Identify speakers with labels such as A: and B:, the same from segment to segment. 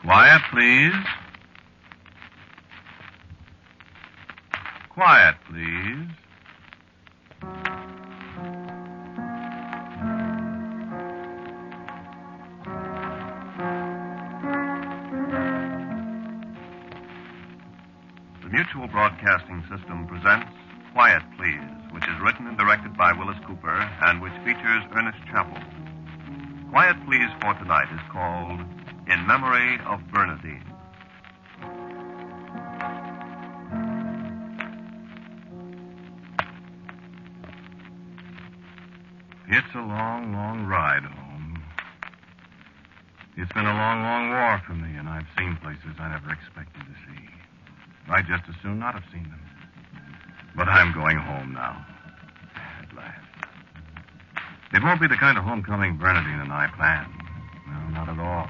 A: Quiet, please. Quiet, please. The Mutual Broadcasting System presents Quiet, Please, which is written and directed by Willis Cooper and which features Ernest Chappell. Quiet, Please for tonight is called In Memory of Bernadine. It's a long, long ride home. It's been a long, long war for me, and I've seen places I never expected to see. I'd just as soon not have seen them. But I'm going home now. At last. It won't be the kind of homecoming Bernadine and I planned. No, not at all.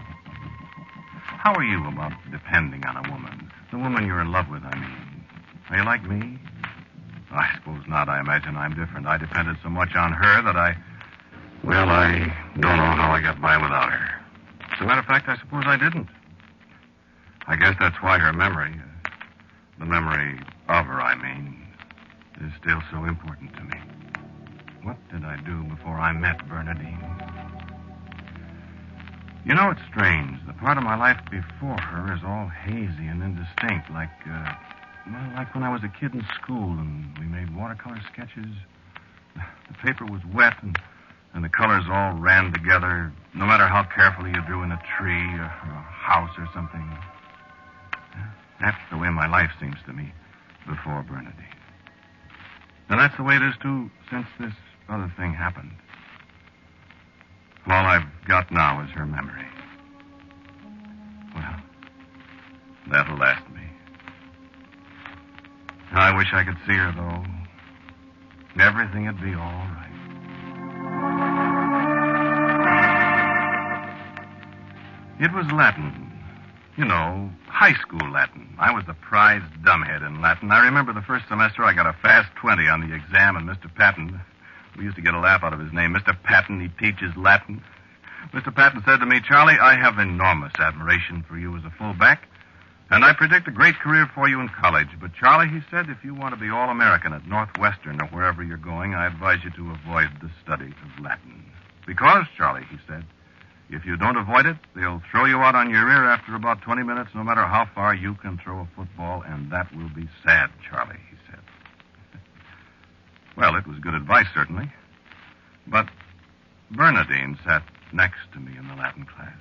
A: How are you about depending on a woman? The woman you're in love with, I mean. Are you like me? I suppose not. I imagine I'm different. I depended so much on her that I don't know how I got by without her. As a matter of fact, I suppose I didn't. I guess that's why her memory, the memory of her, I mean, is still so important to me. What did I do before I met Bernadine? You know, it's strange. The part of my life before her is all hazy and indistinct, like when I was a kid in school and we made watercolor sketches. The paper was wet and the colors all ran together, no matter how carefully you drew in a tree or a house or something. That's the way my life seems to me before Bernadine. And that's the way it is, too, since this other thing happened. All I've got now is her memory. Well, that'll last me. I wish I could see her, though. Everything would be all right. It was Latin. You know, high school Latin. I was the prize dumbhead in Latin. I remember the first semester I got a fast 20 on the exam, and Mr. Patton, we used to get a laugh out of his name. Mr. Patton, he teaches Latin. Mr. Patton said to me, "Charlie, I have enormous admiration for you as a fullback, and I predict a great career for you in college. But, Charlie," he said, "if you want to be All-American at Northwestern or wherever you're going, I advise you to avoid the study of Latin. Because, Charlie," he said, "if you don't avoid it, they'll throw you out on your rear after about 20 minutes, no matter how far you can throw a football, and that will be sad, Charlie," he said. Well, it was good advice, certainly. But Bernadine sat next to me in the Latin class.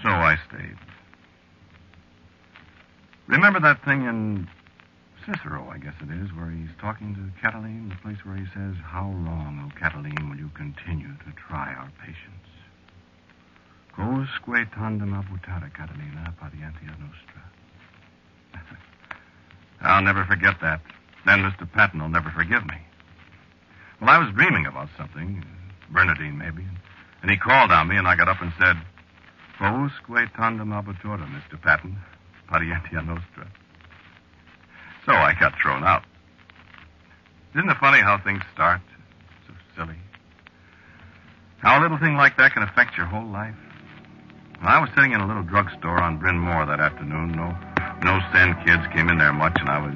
A: So I stayed. Remember that thing in Cicero, I guess it is, where he's talking to Catiline, the place where he says, "How long, O Catiline, will you continue to try our patience? Quousque tandem abutare, Catilina, patientia nostra." I'll never forget that. Then Mr. Patton will never forgive me. Well, I was dreaming about something, Bernadine maybe, and he called on me, and I got up and said, "Quousque tandem abutura, Mr. Patton, patientia nostra." So I got thrown out. Isn't it funny how things start? So silly. How a little thing like that can affect your whole life. Well, I was sitting in a little drugstore on Bryn Mawr that afternoon. No sin kids came in there much, and I was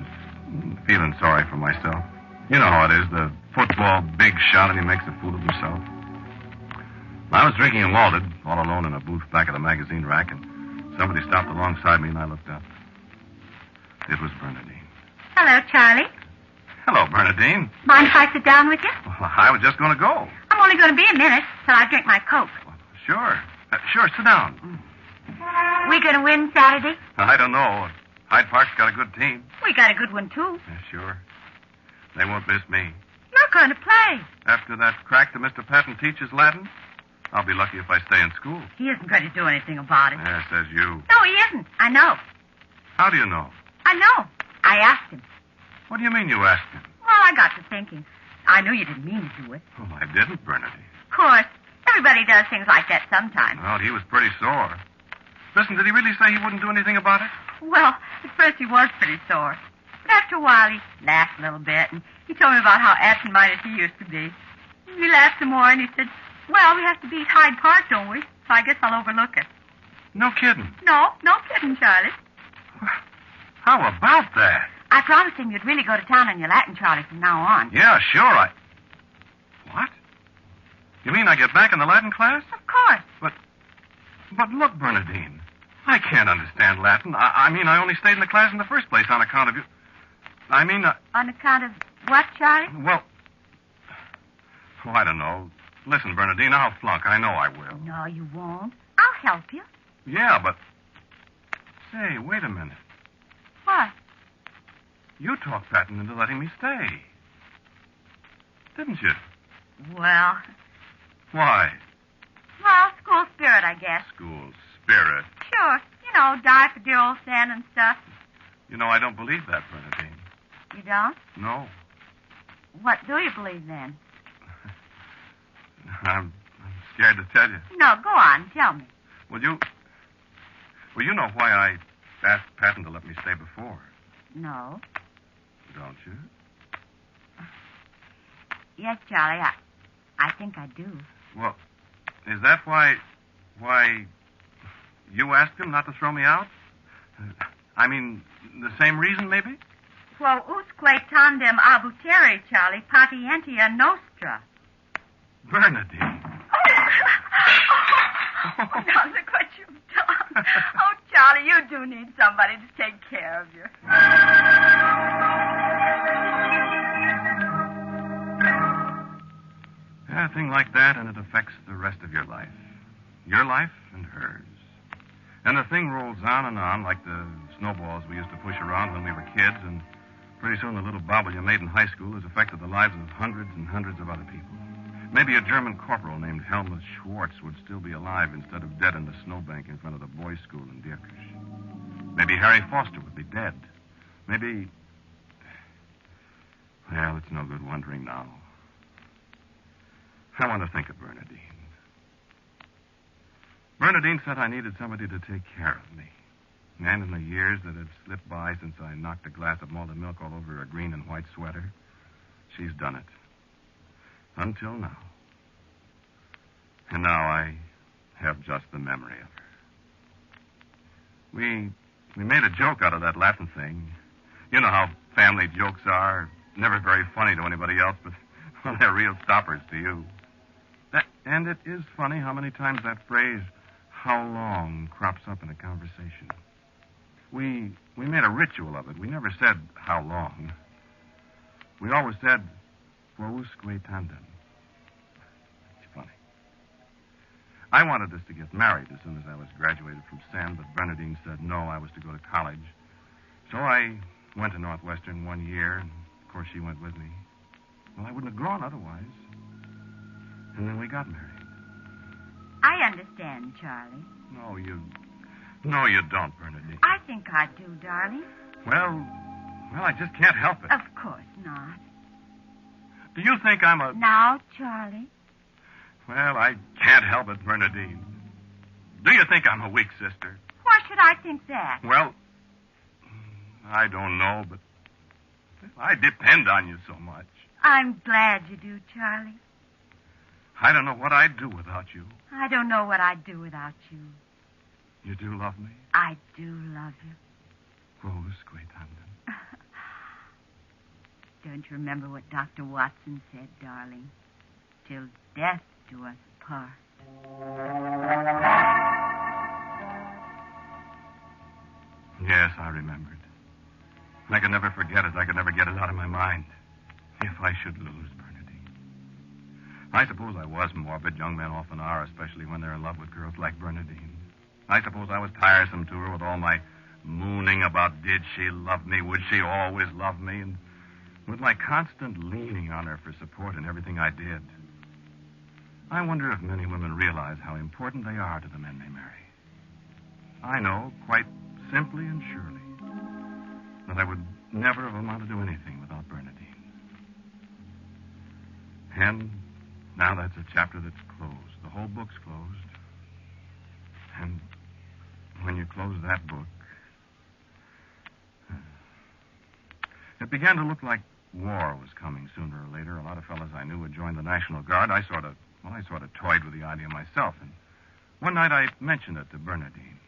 A: feeling sorry for myself. You know how it is, the football big shot, and he makes a fool of himself. I was drinking and malted, all alone in a booth back of the magazine rack, and somebody stopped alongside me, and I looked up. It was Bernadine.
B: Hello, Charlie.
A: Hello, Bernadine.
B: Mind if I sit down with you?
A: Well, I was just going to go.
B: I'm only going to be a minute till I drink my Coke.
A: Well, sure. Sure, sit down.
B: We going to win Saturday?
A: I don't know. Hyde Park's got a good team.
B: We got a good one, too.
A: Yeah, sure. They won't miss me.
B: You're going to play.
A: After that crack that Mr. Patton teaches Latin, I'll be lucky if I stay in school.
B: He isn't going to do anything about it.
A: Yeah, says you.
B: No, he isn't. I know.
A: How do you know?
B: I know. I asked him.
A: What do you mean you asked him?
B: Well, I got to thinking. I knew you didn't mean to do it.
A: Oh, I didn't, Bernadine.
B: Of course. Everybody does things like that sometimes.
A: Well, he was pretty sore. Listen, did he really say he wouldn't do anything about it?
B: Well, at first he was pretty sore. But after a while, he laughed a little bit, and he told me about how absent-minded he used to be. He laughed some more, and he said, "Well, we have to beat Hyde Park, don't we? So I guess I'll overlook it."
A: No kidding.
B: No kidding, Charlie.
A: How about that?
B: I promised him you'd really go to town on your Latin, Charlie, from now on.
A: Yeah, sure, What? You mean I get back in the Latin class?
B: Of course.
A: But look, Bernadine, I can't understand Latin. I mean, I only stayed in the class in the first place on account of you.
B: On account of what, Charlie?
A: Well, I don't know. Listen, Bernadine, I'll flunk. I know I will.
B: No, you won't. I'll help you.
A: Yeah, but... Say, wait a minute.
B: What?
A: You talked Patton into letting me stay. Didn't you?
B: Well...
A: Why?
B: Well, school spirit, I guess.
A: School spirit.
B: Sure. Die for dear old Stan and stuff.
A: I don't believe that, Bernadine.
B: You don't?
A: No.
B: What do you believe then?
A: I'm scared to tell you.
B: No, go on. Tell me.
A: Well, you know why I asked Patton to let me stay before.
B: No.
A: Don't you?
B: Yes, Charlie, I think I do.
A: Well, is that why you asked him not to throw me out? I mean, the same reason, maybe?
B: Quo usque tandem abutere, Charlie, patientia nostra.
A: Bernadine.
B: Now look what you've done. Oh, Charlie, you do need somebody to take care of you.
A: Yeah, a thing like that, and it affects the rest of your life. Your life and hers. And the thing rolls on like the snowballs we used to push around when we were kids, and pretty soon the little bobble you made in high school has affected the lives of hundreds and hundreds of other people. Maybe a German corporal named Helmut Schwartz would still be alive instead of dead in the snowbank in front of the boys' school in Dierkirch. Maybe Harry Foster would be dead. Maybe... Well, it's no good wondering now. I want to think of Bernadine. Bernadine said I needed somebody to take care of me. And in the years that had slipped by since I knocked a glass of malted milk all over a green and white sweater, she's done it. Until now. And now I have just the memory of her. We made a joke out of that Latin thing. You know how family jokes are. Never very funny to anybody else, but well, they're real stoppers to you. And it is funny how many times that phrase, how long, crops up in a conversation. We made a ritual of it. We never said how long. We always said, quousque tandem. It's funny. I wanted us to get married as soon as I was graduated from Sen, but Bernadine said no, I was to go to college. So I went to Northwestern 1 year, and of course she went with me. Well, I wouldn't have gone otherwise. And then we got married.
B: I understand, Charlie.
A: No, you don't, Bernadine.
B: I think I do, darling.
A: Well, I just can't help it.
B: Of course not.
A: Do you think I'm a...
B: Now, Charlie.
A: Well, I can't help it, Bernadine. Do you think I'm a weak sister?
B: Why should I think that?
A: Well, I don't know, but I depend on you so much.
B: I'm glad you do, Charlie.
A: I don't know what I'd do without you.
B: I don't know what I'd do without you.
A: You do love me?
B: I do love you.
A: Quousque tandem.
B: Don't you remember what Dr. Watson said, darling? Till death do us part.
A: Yes, I remembered. I could never forget it. I could never get it out of my mind. If I should lose Bernadine. I suppose I was morbid. Young men often are, especially when they're in love with girls like Bernadine. I suppose I was tiresome to her with all my mooning about did she love me, would she always love me, and with my constant leaning on her for support in everything I did. I wonder if many women realize how important they are to the men they marry. I know, quite simply and surely, that I would never have amounted to anything without Bernadine. And now that's a chapter that's closed. The whole book's closed. And when you close that book, it began to look like war was coming sooner or later. A lot of fellas I knew would join the National Guard. I sort of toyed with the idea myself. And one night I mentioned it to Bernadine.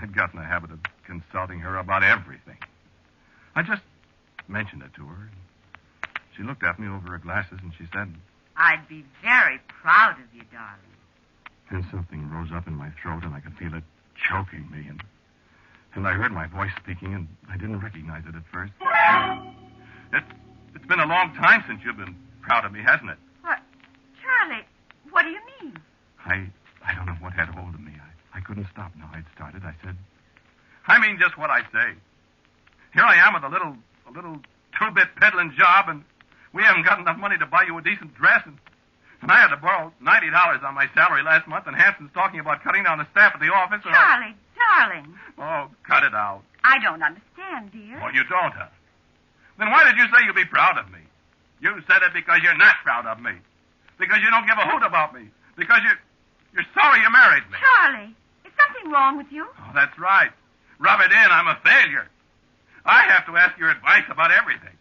A: I'd got in the habit of consulting her about everything. I just mentioned it to her. She looked at me over her glasses and she said,
B: I'd be very proud of you, darling.
A: and something rose up in my throat and I could feel it choking me. And I heard my voice speaking and I didn't recognize it at first. It's been a long time since you've been proud of me, hasn't it?
B: What? Charlie, what do you mean?
A: I don't know what had hold of me. I couldn't stop now I'd started. I said, I mean just what I say. Here I am with a little two-bit peddling job, and we haven't got enough money to buy you a decent dress, and I had to borrow $90 on my salary last month, and Hanson's talking about cutting down the staff at the office.
B: Charlie, darling.
A: Oh, cut it out.
B: I don't understand, dear.
A: Oh, you don't, huh? Then why did you say you'd be proud of me? You said it because you're not proud of me. Because you don't give a hoot about me. Because you're sorry you married me.
B: Charlie, is something wrong with you?
A: Oh, that's right. Rub it in. I'm a failure. I have to ask your advice about everything.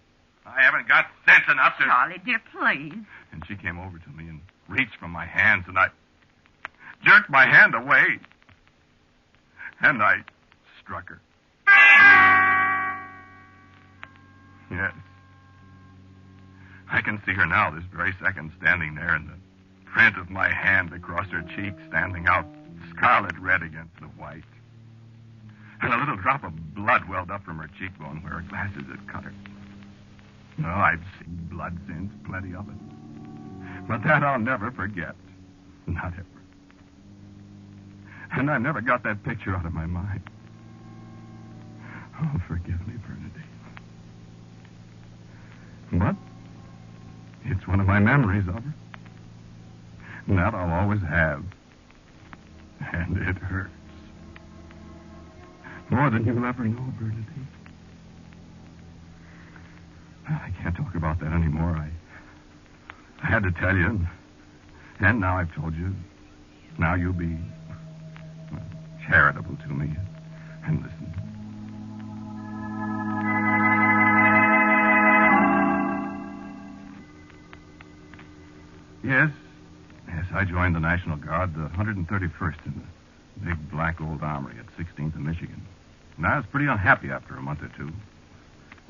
A: I haven't got sense enough to...
B: Charlie, dear, please.
A: And she came over to me and reached for my hands, and I jerked my hand away. And I struck her. Yes. I can see her now, this very second, standing there, and the print of my hand across her cheek standing out scarlet red against the white. And a little drop of blood welled up from her cheekbone where her glasses had cut her. Oh, I've seen blood since, plenty of it. But that I'll never forget. Not ever. And I've never got that picture out of my mind. Oh, forgive me, Bernadine. But it's one of my memories of her. And that I'll always have. And it hurts. More than you'll ever know, Bernadine. I can't talk about that anymore. I had to tell you, and now I've told you. Now you'll be charitable to me and listen. Yes, I joined the National Guard, the 131st in the big black old armory at 16th and Michigan. And I was pretty unhappy after a month or two.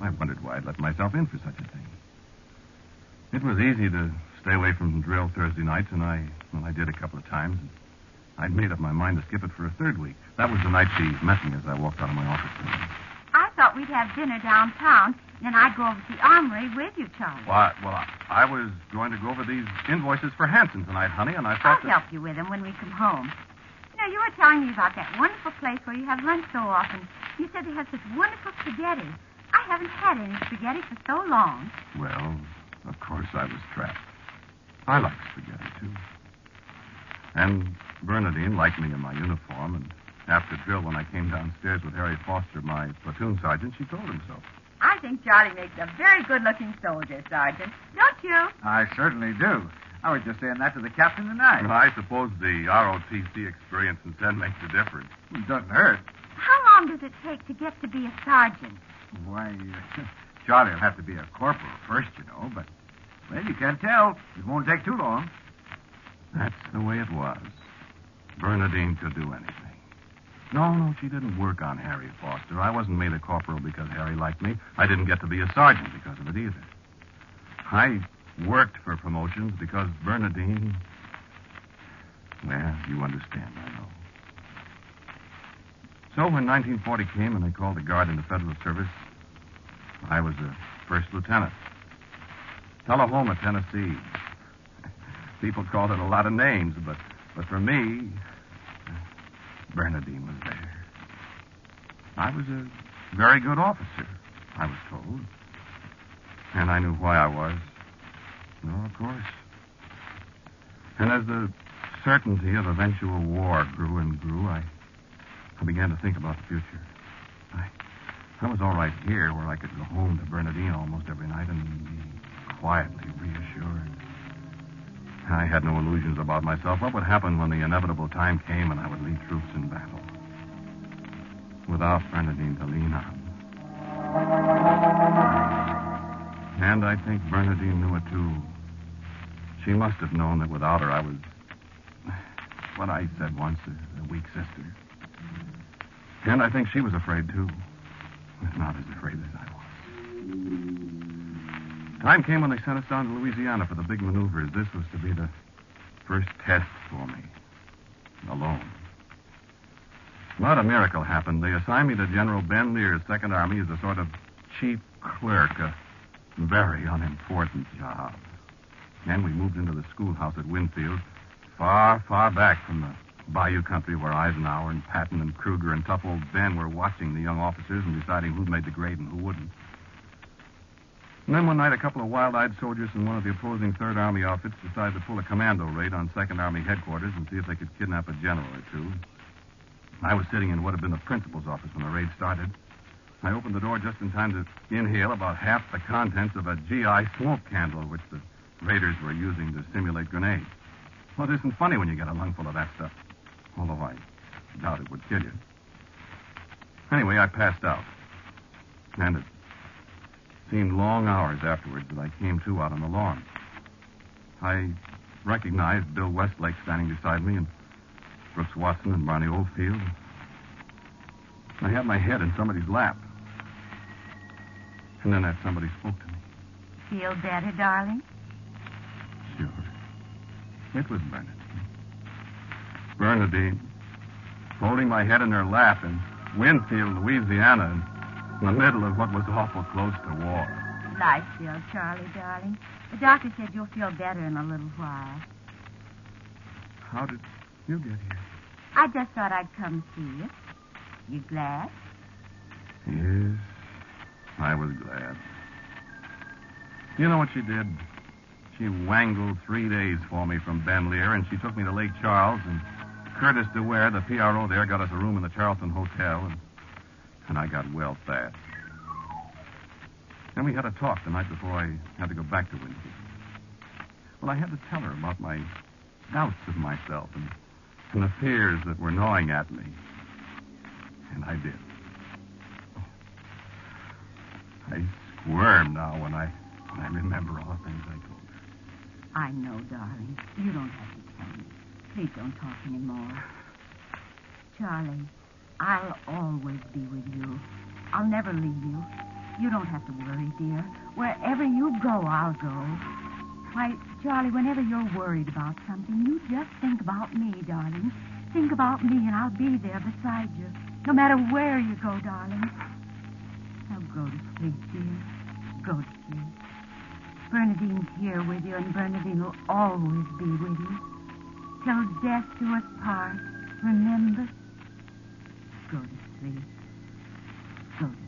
A: I wondered why I'd let myself in for such a thing. It was easy to stay away from drill Thursday nights, and I did a couple of times. I'd made up my mind to skip it for a third week. That was the night she met me as I walked out of my office building.
B: I thought we'd have dinner downtown, and then I'd go over to the armory with you, Charlie.
A: Well, I was going to go over these invoices for Hanson tonight, honey, and I thought
B: I'll help you with them when we come home. You know, you were telling me about that wonderful place where you have lunch so often. You said they have such wonderful spaghetti. I haven't had any spaghetti for so long.
A: Well, of course I was trapped. I like spaghetti, too. And Bernadine liked me in my uniform, and after drill, when I came downstairs with Harry Foster, my platoon sergeant, she told him so.
B: I think Charlie makes a very good-looking soldier, Sergeant. Don't you?
C: I certainly do. I was just saying that to the captain tonight.
A: Well, I suppose the ROTC experience in 10 makes a difference.
C: It doesn't hurt.
B: How long does it take to get to be a sergeant?
C: Why, Charlie will have to be a corporal first, you know, but, well, you can't tell. It won't take too long.
A: That's the way it was. Bernadine could do anything. No, she didn't work on Harry Foster. I wasn't made a corporal because Harry liked me. I didn't get to be a sergeant because of it either. I worked for promotions because Bernadine... Well, you understand, I know. So when 1940 came and they called the Guard into federal service, I was a first lieutenant. Tullahoma, Tennessee. People called it a lot of names, but for me, Bernadine was there. I was a very good officer, I was told. And I knew why I was. No, of course. And as the certainty of eventual war grew and grew, I began to think about the future. I was all right here, where I could go home to Bernadine almost every night and be quietly reassured. I had no illusions about myself. What would happen when the inevitable time came and I would lead troops in battle? Without Bernadine to lean on. And I think Bernadine knew it, too. She must have known that without her I was what I said once, a weak sister. And I think she was afraid, too. Not as afraid as I was. Time came when they sent us down to Louisiana for the big maneuvers. This was to be the first test for me. Alone. But a miracle happened. They assigned me to General Ben Lear's Second Army as a sort of chief clerk, a very unimportant job. And we moved into the schoolhouse at Winfield, far, far back from the bayou country where Eisenhower and Patton and Kruger and tough old Ben were watching the young officers and deciding who made the grade and who wouldn't. And then one night, a couple of wild-eyed soldiers from one of the opposing Third Army outfits decided to pull a commando raid on Second Army headquarters and see if they could kidnap a general or two. I was sitting in what had been the principal's office when the raid started. I opened the door just in time to inhale about half the contents of a GI smoke candle, which the raiders were using to simulate grenades. Well, it isn't funny when you get a lungful of that stuff, although I doubt it would kill you. Anyway, I passed out. And it seemed long hours afterwards that I came to out on the lawn. I recognized Bill Westlake standing beside me and Brooks Watson and Barney Oldfield. I had my head in somebody's lap. And then that somebody spoke to me.
B: Feel better, darling?
A: Sure. It was Bernadine. Bernadine, holding my head in her lap in Winfield, Louisiana, in the middle of what was awful close to war.
B: Lie still, Charlie, darling. The doctor said you'll feel better in a little while.
A: How did you get here?
B: I just thought I'd come see you. You glad?
A: Yes, I was glad. You know what she did? She wangled 3 days for me from Ben Lear, and she took me to Lake Charles, and Curtis DeWare, the PRO there, got us a room in the Charleston Hotel, and I got well fast. Then we had a talk the night before I had to go back to Winfield. Well, I had to tell her about my doubts of myself and the fears that were gnawing at me. And I did. I squirm now when I remember all the things I told her.
B: I know, darling. You don't have to tell me. Please don't talk anymore. Charlie, I'll always be with you. I'll never leave you. You don't have to worry, dear. Wherever you go, I'll go. Why, Charlie, whenever you're worried about something, you just think about me, darling. Think about me, and I'll be there beside you, no matter where you go, darling. Now go to sleep, dear. Go to sleep. Bernadine's here with you, and Bernadine will always be with you. Till death do us part, remember? Go to sleep. Go to sleep.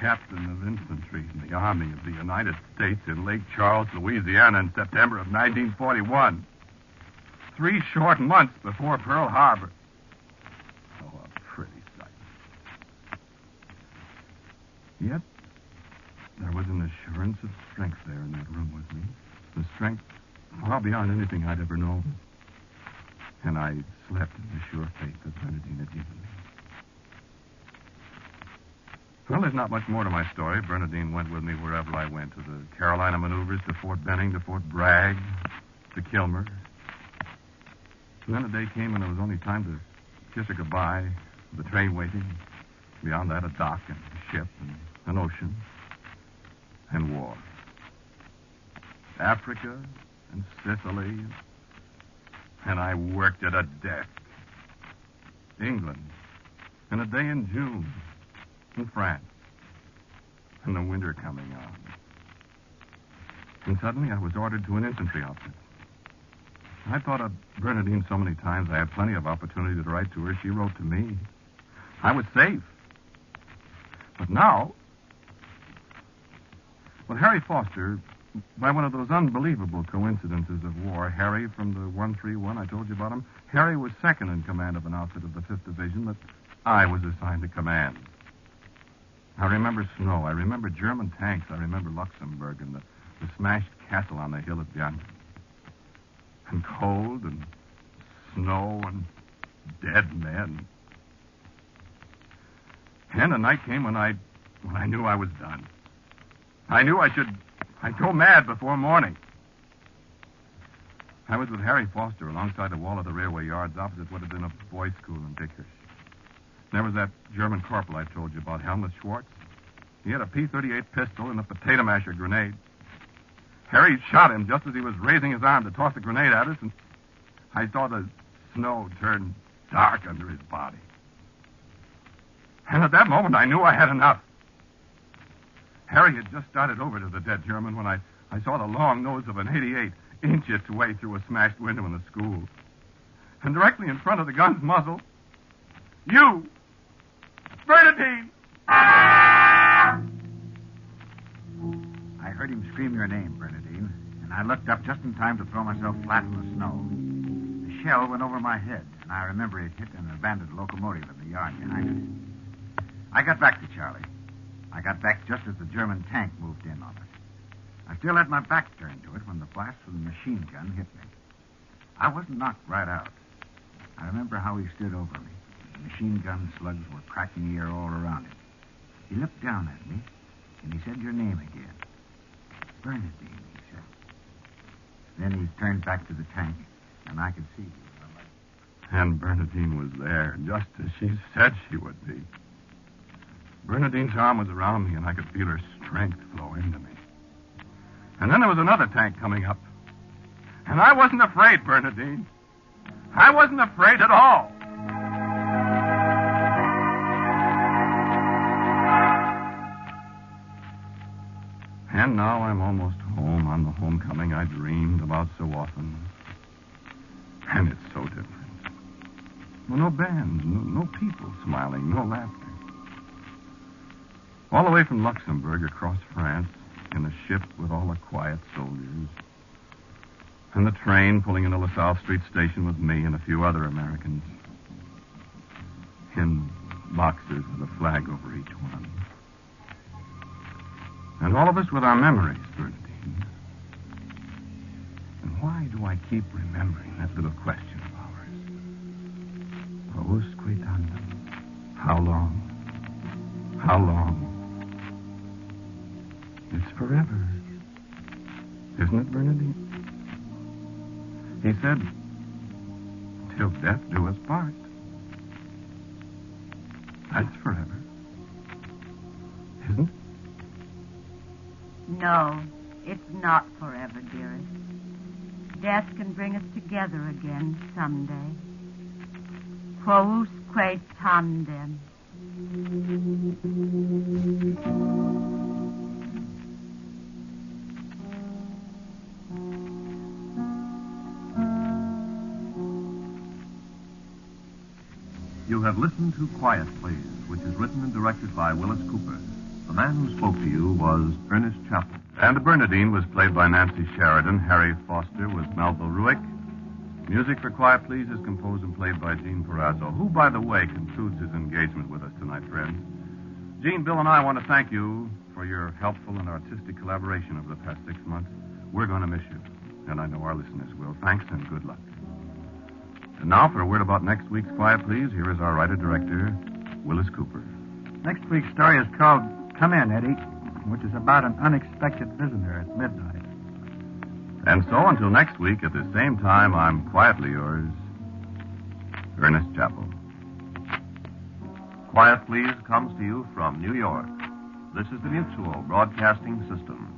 A: Captain of infantry in the Army of the United States in Lake Charles, Louisiana in September of 1941. 3 short months before Pearl Harbor. Oh, a pretty sight. Yet, there was an assurance of strength there in that room with me. The strength far beyond anything I'd ever known. And I slept in the sure faith that Bernadine had given me. Well, there's not much more to my story. Bernadine went with me wherever I went, to the Carolina maneuvers, to Fort Benning, to Fort Bragg, to Kilmer. And then a day came when there was only time to kiss her goodbye, the train waiting. Beyond that, a dock and a ship and an ocean and war. Africa and Sicily, and I worked at a desk. England, and a day in June. In France. And the winter coming on. And suddenly I was ordered to an infantry outfit. I thought of Bernadine so many times I had plenty of opportunity to write to her. She wrote to me. I was safe. But now... Well, Harry Foster, by one of those unbelievable coincidences of war, Harry from the 131, I told you about him, Harry was second in command of an outfit of the 5th Division that I was assigned to command. I remember snow. I remember German tanks. I remember Luxembourg and the smashed castle on the hill at Bianchi. And cold and snow and dead men. And the night came when I knew I was done. I knew I'd go mad before morning. I was with Harry Foster alongside the wall of the railway yards opposite what had been a boys' school in Dickish. There was that German corporal I told you about, Helmut Schwartz. He had a P-38 pistol and a potato masher grenade. Harry shot him just as he was raising his arm to toss the grenade at us, and I saw the snow turn dark under his body. And at that moment, I knew I had enough. Harry had just started over to the dead German when I saw the long nose of an 88 inch its way through a smashed window in the school. And directly in front of the gun's muzzle, you, Bernadine!
C: I heard him scream your name, Bernadine, and I looked up just in time to throw myself flat in the snow. The shell went over my head, and I remember it hit an abandoned locomotive in the yard behind us. I got back to Charlie. I got back just as the German tank moved in on us. I still had my back turned to it when the blast from the machine gun hit me. I wasn't knocked right out. I remember how he stood over me. The machine gun slugs were cracking the air all around him. He looked down at me, and he said your name again. Bernadine, he said. Then he turned back to the tank, and I could see you.
A: And Bernadine was there, just as she said she would be. Bernadine's arm was around me, and I could feel her strength flow into me. And then there was another tank coming up. And I wasn't afraid, Bernadine. I wasn't afraid at all. And now I'm almost home on the homecoming I dreamed about so often. And it's so different. Well, no bands, no people smiling, no laughter. All the way from Luxembourg across France in a ship with all the quiet soldiers. And the train pulling into LaSalle Street Station with me and a few other Americans. In boxes with a flag over each one. And all of us with our memories, Bernadine. And why do I keep remembering that little question of ours? Quousque tandem? How long? How long? It's forever. Isn't it, Bernadine? He said, till death do us part. That's forever. Isn't it?
B: No, it's not forever, dearest. Death can bring us together again someday. Quousque tandem.
D: You have listened to Quiet Please, which is written and directed by Willis Cooper. The man who spoke to you was Ernest Chappell.
A: And Bernadine was played by Nancy Sheridan. Harry Foster was Melville Ruick. Music for Quiet Please is composed and played by Gene Perazzo, who, by the way, concludes his engagement with us tonight, friends. Gene, Bill, and I want to thank you for your helpful and artistic collaboration over the past 6 months. We're going to miss you, and I know our listeners will. Thanks and good luck. And now, for a word about next week's Quiet Please, here is our writer-director, Willis Cooper.
E: Next week's story is called Come In, Eddie, which is about an unexpected visitor at midnight.
A: And so, until next week at the same time, I'm quietly yours, Ernest Chappell.
D: Quiet Please comes to you from New York. This is the Mutual Broadcasting System.